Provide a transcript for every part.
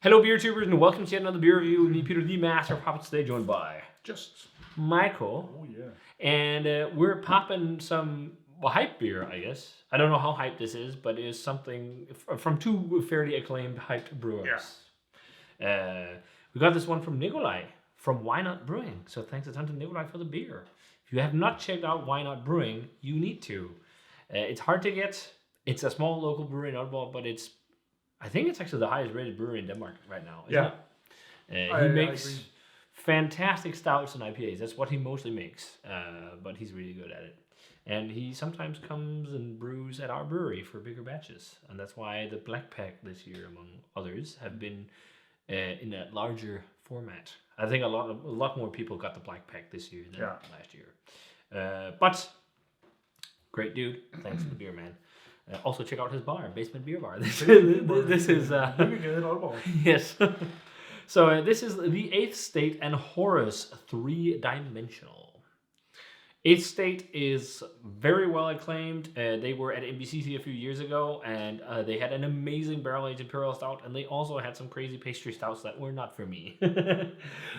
Hello, beer tubers, and welcome to yet another beer review with me, Peter, the Master of Hoppers, today, joined by Just. Michael. Oh, yeah. And we're popping some hype beer, I guess. I don't know how hype this is, but it is something from two fairly acclaimed hyped brewers. Yeah. We got this one from Nikolai from Why Not Brewing. So thanks a ton to Nikolai for the beer. If you have not checked out Why Not Brewing, you need to. It's hard to get. It's a small local brewery in Aalborg, but I think it's actually the highest rated brewery in Denmark right now. Isn't it? He makes fantastic stouts and IPAs. That's what he mostly makes, but he's really good at it. And he sometimes comes and brews at our brewery for bigger batches. And that's why the Black Pack this year, among others, have been in a larger format. I think a lot more people got the Black Pack this year than last year. But great dude. Thanks to the beer man. Also check out his bar, Basement Beer Bar. This is yes. So this is the Eighth State and Horus 3-dimensional. Eighth State is very well acclaimed. They were at MBCC a few years ago, and they had an amazing barrel-aged imperial stout, and they also had some crazy pastry stouts that were not for me.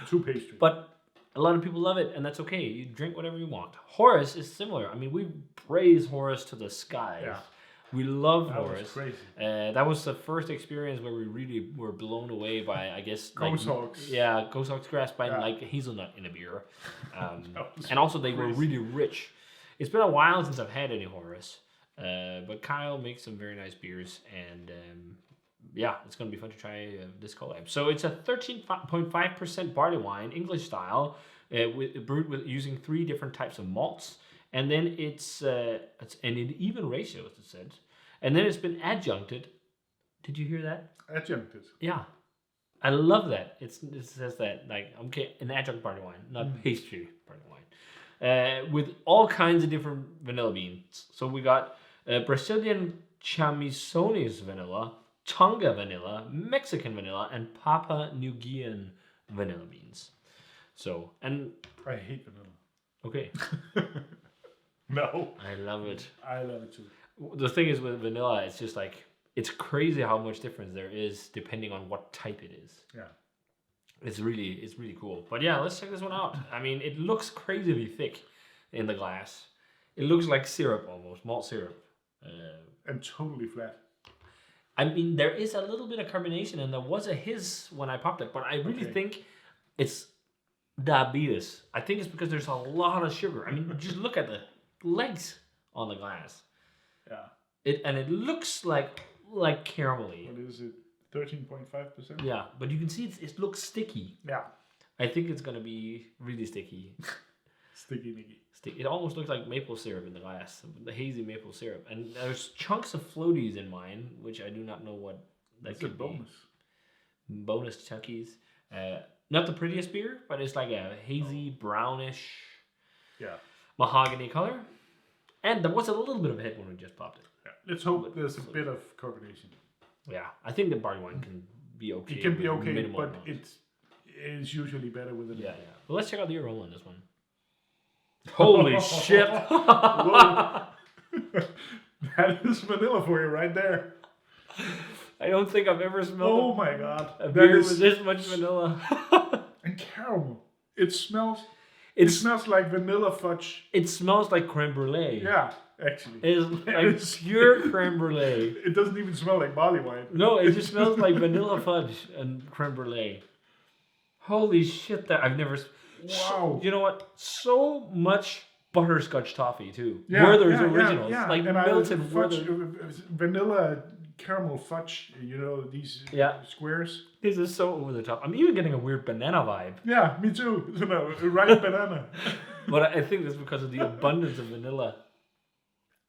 Too pastry. But a lot of people love it, and that's okay. You drink whatever you want. Horus is similar. I mean, we praise Horus to the sky. Yeah. We love Horus. Was crazy. That was the first experience where we really were blown away by, I guess, Ghost Hawks. Yeah, Ghost Hawks grass by like hazelnut in a beer. And also they were really rich. It's been a while since I've had any Horus, but Kyle makes some very nice beers, and it's going to be fun to try this collab. So it's a 13.5% barley wine, English style, brewed with using 3 different types of malts. And then it's an even ratio, as it said. And then it's been adjuncted. Did you hear that? Adjuncted. Yeah. I love that. It says that, like, okay, an adjunct barley wine, not pastry barley wine. With all kinds of different vanilla beans. So we got Brazilian chamisones vanilla, Tonga vanilla, Mexican vanilla, and Papua New Guinean vanilla beans. So, and I hate vanilla. Okay. No. I love it. I love it too. The thing is with vanilla, it's just like, it's crazy how much difference there is depending on what type it is. Yeah. It's really cool. But yeah, let's check this one out. I mean, it looks crazily thick in the glass. It looks like syrup almost, malt syrup. And totally flat. I mean, there is a little bit of carbonation, and there was a hiss when I popped it, but I really think it's diabetes. I think it's because there's a lot of sugar. I mean, just look at the legs on the glass. Yeah. It looks like caramelly. What is it? 13.5%? Yeah, but you can see it looks sticky. Yeah. I think it's gonna be really sticky. Sticky Nicky. It almost looks like maple syrup in the glass, the hazy maple syrup. And there's chunks of floaties in mine, which I do not know what that could be. Bonus chunkies. Not the prettiest beer, but it's like a hazy brownish mahogany color. And there was a little bit of a hit when we just popped it. Yeah. Let's hope there's a bit of carbonation. Yeah, I think the barley wine can be okay. It can be okay, but it is usually better with it. Yeah. Well, let's check out the aroma on this one. Holy shit! Whoa. That is vanilla for you right there. I don't think I've ever smelled my god, a beer with this much vanilla. And caramel. It smells like vanilla fudge. It smells like creme brulee. Yeah, actually. It's like pure creme brulee. It doesn't even smell like barley wine. No, it just smells like vanilla fudge and creme brulee. Holy shit, that I've never... Wow. You know what? So much butterscotch toffee too. Werther's Originals. Like and melted fudge, vanilla caramel fudge, you know, these squares. This is so over the top. I'm even getting a weird banana vibe. Yeah, me too. A ripe banana. But I think that's because of the abundance of vanilla.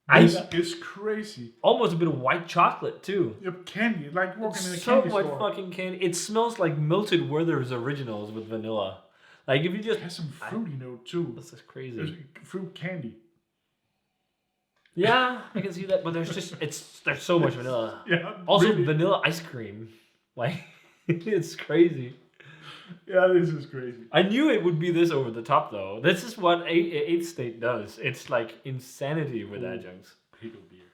It's crazy. Almost a bit of white chocolate too. Yep, candy, like walking in a candy store. So much fucking candy. It smells like melted Werther's Originals with vanilla. Like if you just... It has some fruity note too. This is crazy. There's fruit candy. Yeah, I can see that, but there's so much vanilla. Yeah. Also vanilla ice cream. Like it's crazy. Yeah, this is crazy. I knew it would be this over the top though. This is what Eighth State does. It's like insanity with adjuncts. Pickle beer.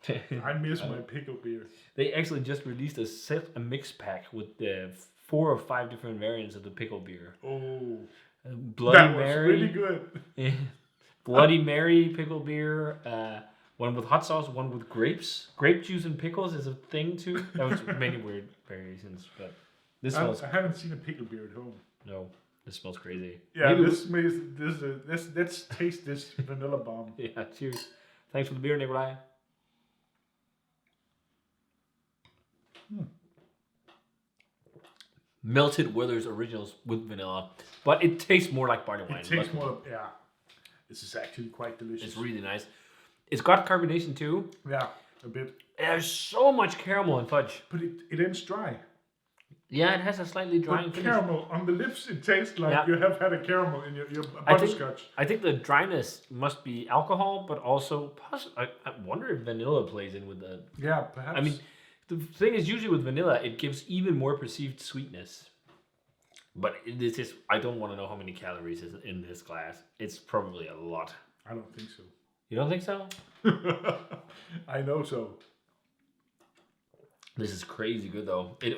I miss my pickle beer. They actually just released a mix pack with the 4 or 5 different variants of the pickle beer. Oh, Bloody that was Mary, really good. Bloody Mary pickle beer. One with hot sauce, one with grapes. Grape juice and pickles is a thing too. That was many weird variations, but this smells. I haven't seen a pickle beer at home. No, this smells crazy. Yeah, let's taste this vanilla bomb. Yeah, cheers. Thanks for the beer, Nikolai. Melted Werther's Originals with vanilla, but it tastes more like barley wine. It tastes more, yeah. This is actually quite delicious. It's really nice. It's got carbonation too. Yeah, a bit. There's so much caramel and fudge. But it ends dry. Yeah, it has a slightly drying finish. Caramel on the lips, it tastes like you have had a caramel in your butterscotch. I think the dryness must be alcohol, but also I wonder if vanilla plays in with the. Yeah, perhaps. I mean, the thing is, usually with vanilla, it gives even more perceived sweetness. But this is, I don't want to know how many calories is in this glass. It's probably a lot. I don't think so. You don't think so? I know so. This is crazy good though. It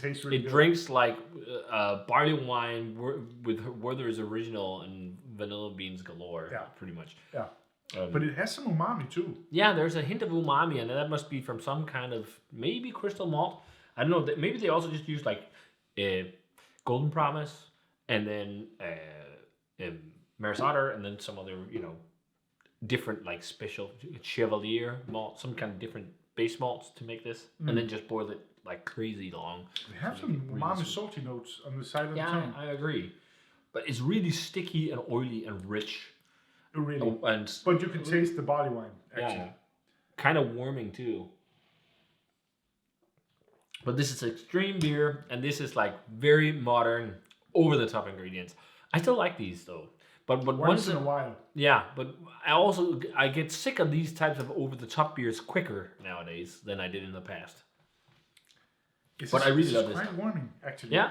tastes really good. It drinks like barley wine with Werther's Original and vanilla beans galore. Yeah, pretty much. Yeah. But it has some umami too. Yeah, there's a hint of umami, and that must be from some kind of maybe crystal malt. I don't know. Maybe they also just use like Golden Promise, and then Maris Otter, and then some other different like special Chevalier malt, some kind of different base malts to make this, and then just boil it like crazy long. We have some umami salty notes on the side of the tongue. Yeah, I agree. But it's really sticky and oily and rich. Really. But you can taste the barley wine, actually. Yeah. Kind of warming too. But this is extreme beer, and this is like very modern, over-the-top ingredients. I still like these though. But once in a while. Yeah, but I get sick of these types of over-the-top beers quicker nowadays than I did in the past. But I really love this. It's quite warming, actually. Yeah,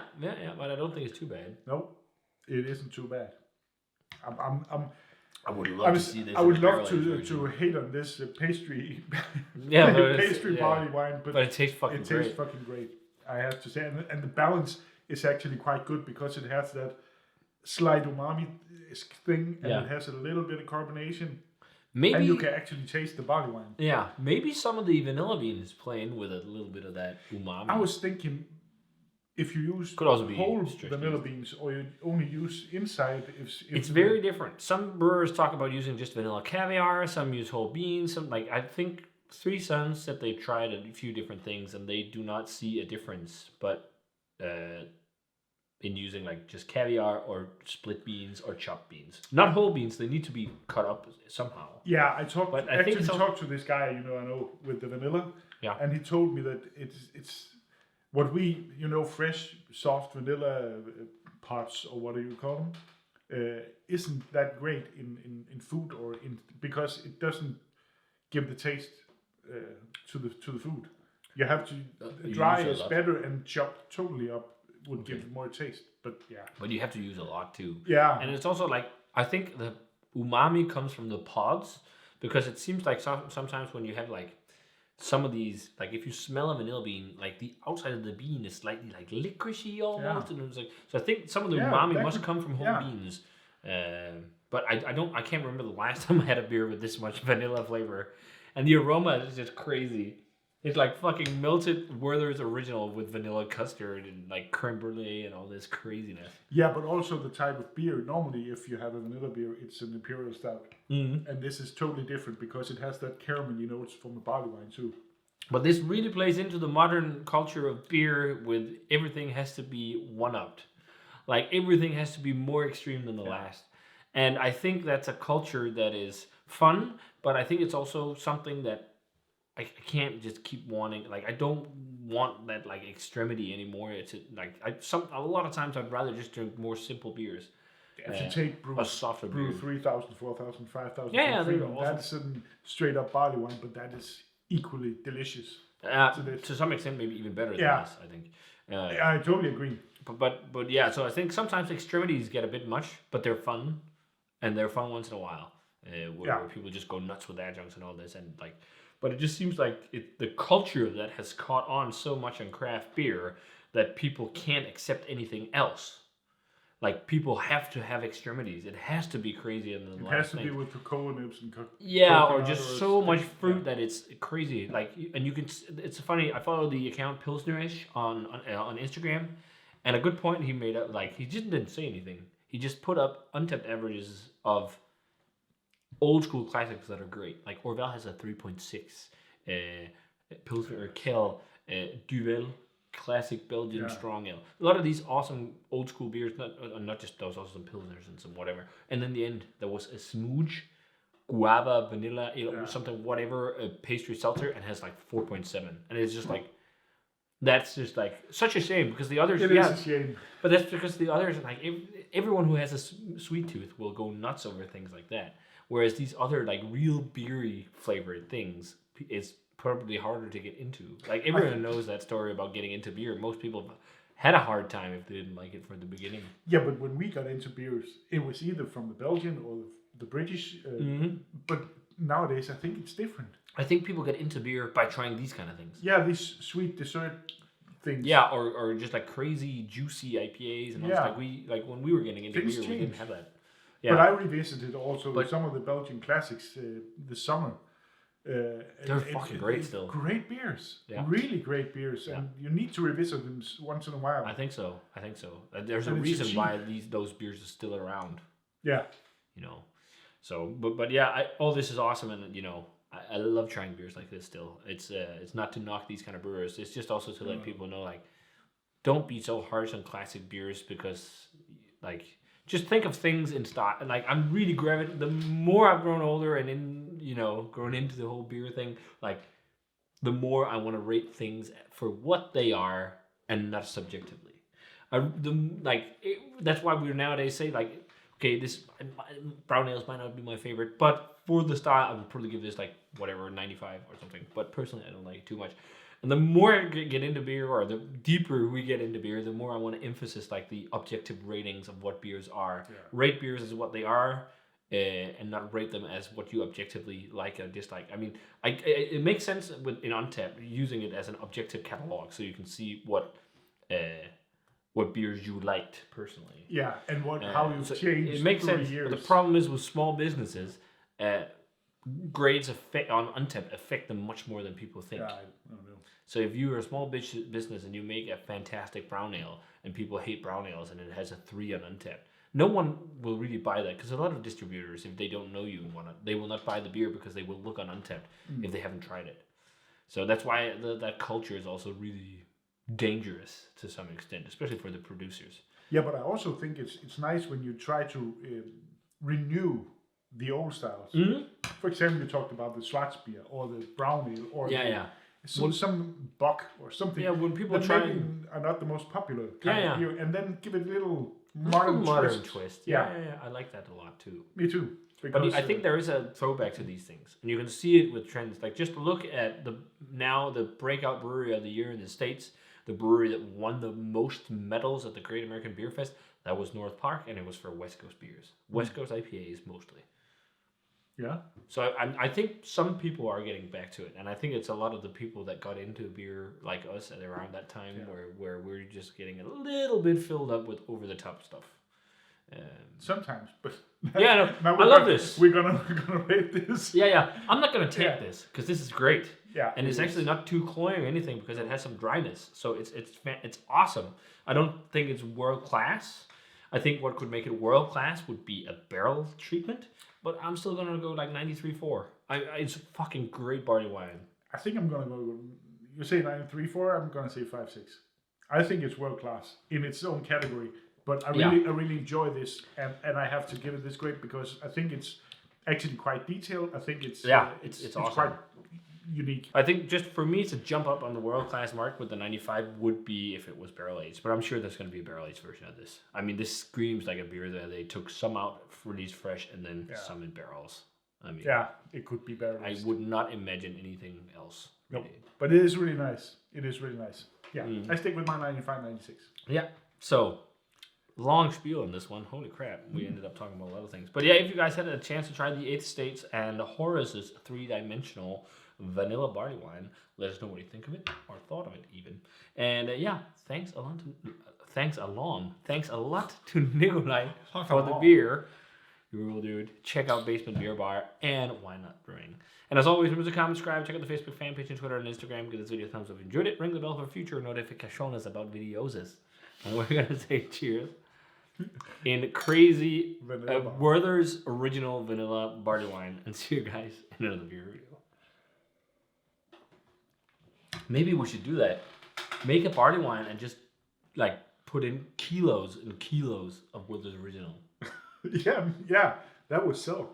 but I don't think it's too bad. No, it isn't too bad. I would love to see this. I would love to hate on this pastry, barley wine, but it tastes fucking great. It tastes fucking great, I have to say, and the balance is actually quite good because it has that slight umami thing, and it has a little bit of carbonation. Maybe, and you can actually taste the barley wine. Yeah, maybe some of the vanilla beans play in with a little bit of that umami. I was thinking, if you use whole vanilla beans or you only use inside, it's very different. Some brewers talk about using just vanilla caviar. Some use whole beans. Some I think Three Sons said they've tried a few different things and they do not see a difference. But in using like just caviar or split beans or chopped beans, not whole beans, they need to be cut up somehow. Yeah, I talked to this guy I know with the vanilla. Yeah, and he told me that it's. What we, fresh, soft vanilla pots, or what do you call them, isn't that great in food because it doesn't give the taste to the food. You have to dry is better and chop totally up would give more taste. But yeah. But you have to use a lot too. Yeah. And it's also like I think the umami comes from the pods because it seems like sometimes when you have like. Some of these, like if you smell a vanilla bean, like the outside of the bean is slightly like licoricey almost, and it's like so. I think some of the umami must come from whole beans, but I can't remember the last time I had a beer with this much vanilla flavor, and the aroma is just crazy. It's like fucking melted Werther's Original with vanilla custard and like creme brulee and all this craziness. Yeah, but also the type of beer. Normally, if you have a vanilla beer, it's an imperial stout, and this is totally different because it has that caramelly notes from the barley wine too. But this really plays into the modern culture of beer, with everything has to be one-upped, like everything has to be more extreme than the last. And I think that's a culture that is fun, but I think it's also something that. I can't just keep wanting, like I don't want that like extremity anymore. It's like a lot of times I'd rather just drink more simple beers. If you take a softer brew 3,000, 4,000, 5,000, that's a straight up barley wine, but that is equally delicious. To some extent, maybe even better than this, I think. I totally agree. But yeah, so I think sometimes extremities get a bit much, but they're fun, and they're fun once in a while. Where people just go nuts with adjuncts and all this, and like. But it just seems like the culture of that has caught on so much in craft beer that people can't accept anything else. Like, people have to have extremities. It has to be crazier than the last thing. It has to be with cocoa nibs and or just so much fruit that it's crazy. Like, and you can. It's funny. I follow the account Pilsnerish on Instagram, and a good point he made up. Like, he just didn't say anything. He just put up untapped averages of old school classics that are great. Like, Orval has a 3.6. Pilsner or Kel, Duvel. Classic Belgian strong ale. A lot of these awesome old school beers, not just those, also some pilsners and some whatever. And then the end, there was a smooch, guava, vanilla, something, whatever, a pastry seltzer, and has like 4.7. And it's just like, that's just like such a shame because the others. It is a shame. But that's because the others, like, everyone who has a sweet tooth will go nuts over things like that. Whereas these other, like, real beery flavored things, it's probably harder to get into. Like, everyone knows that story about getting into beer. Most people had a hard time if they didn't like it from the beginning. Yeah, but when we got into beers, it was either from the Belgian or the British. But nowadays, I think it's different. I think people get into beer by trying these kind of things. Yeah, these sweet dessert things. Yeah, or just like crazy juicy IPAs and like when we were getting into things beer, change. we didn't have that. Yeah. But I revisited also some of the Belgian classics this summer. They're fucking great still. Great beers. Yeah. Really great beers. Yeah. And you need to revisit them once in a while. I think so. There's a reason why those beers are still around. Yeah. You know. So, but yeah, all this is awesome, and you know, I love trying beers like this still. It's not to knock these kind of brewers. It's just also to let people know, like, don't be so harsh on classic beers because, like, just think of things in style. Like, I'm really the more I've grown older and grown into the whole beer thing, like, the more I want to rate things for what they are and not subjectively. That's why we nowadays say, like, okay, this brown ales might not be my favorite, but for the style, I would probably give this, like, whatever, 95 or something. But personally, I don't like it too much. And the more I get into beer, or the deeper we get into beer, the more I want to emphasize, like, the objective ratings of what beers are. Yeah. Rate beers as what they are, and not rate them as what you objectively like or dislike. I mean, it makes sense in Untappd using it as an objective catalog, so you can see what beers you liked personally. Yeah, and how you've changed. It makes sense. But the problem is with small businesses, grades on Untappd affect them much more than people think. Yeah, I don't know. So if you're a small business and you make a fantastic brown ale and people hate brown ales and it has a 3 on Untappd, no one will really buy that, because a lot of distributors, if they don't know you, they will not buy the beer because they will look on Untappd if they haven't tried it. So that's why that culture is also really dangerous to some extent, especially for the producers. Yeah, but I also think it's nice when you try to renew the old styles. Mm-hmm. For example, you talked about the Schwarzbier or the brown ale or some Bock or something. Yeah, when people try are not the most popular kind of beer, and then give it a little modern twist. Yeah, I like that a lot too. Me too. But I think there is a throwback to these things, and you can see it with trends. Like, just look at the breakout brewery of the year in the States, the brewery that won the most medals at the Great American Beer Fest. That was North Park, and it was for West Coast beers, West Coast IPAs mostly. Yeah. So I think some people are getting back to it, and I think it's a lot of the people that got into beer like us at around that time, where we're just getting a little bit filled up with over the top stuff. Sometimes, but I love this. We're gonna rate this. Yeah. I'm not gonna take this because this is great. Yeah. And it's actually not too cloying or anything because it has some dryness, so it's awesome. I don't think it's world class. I think what could make it world class would be a barrel treatment. But I'm still going to go like 93.4. It's fucking great barley wine. I think I'm going to go, you say 93.4, I'm going to say 5.6. I think it's world class in its own category. But I really enjoy this. And I have to give it this grade because I think it's actually quite detailed. I think it's awesome. Quite unique. I think just for me to jump up on the world class mark with the 95 would be if it was barrel aged, but I'm sure there's going to be a barrel aged version of this. I mean, this screams like a beer that they took some out, released fresh, and then some in barrels. I mean, it could be barrel aged. I would not imagine anything else. Nope. But it is really nice. Yeah, I stick with my 95, 96. Yeah. So long spiel on this one. Holy crap. We ended up talking about a lot of things. But yeah, if you guys had a chance to try the 8th States and Horus's 3-dimensional vanilla barley wine. Let us know what you think of it or thought of it even. And thanks a lot to Nikolai for the beer. You will, dude. Check out Basement Beer Bar and Why Not Brewing. And as always, remember to comment, subscribe, check out the Facebook fan page and Twitter and Instagram. Give this video a thumbs up if you enjoyed it. Ring the bell for future notifications about videos. And we're going to say cheers in crazy Werther's original vanilla barley wine. And see you guys in another beer review. Maybe we should do that. Make a barley wine and just like put in kilos and kilos of Werther's original. Yeah, that would sell.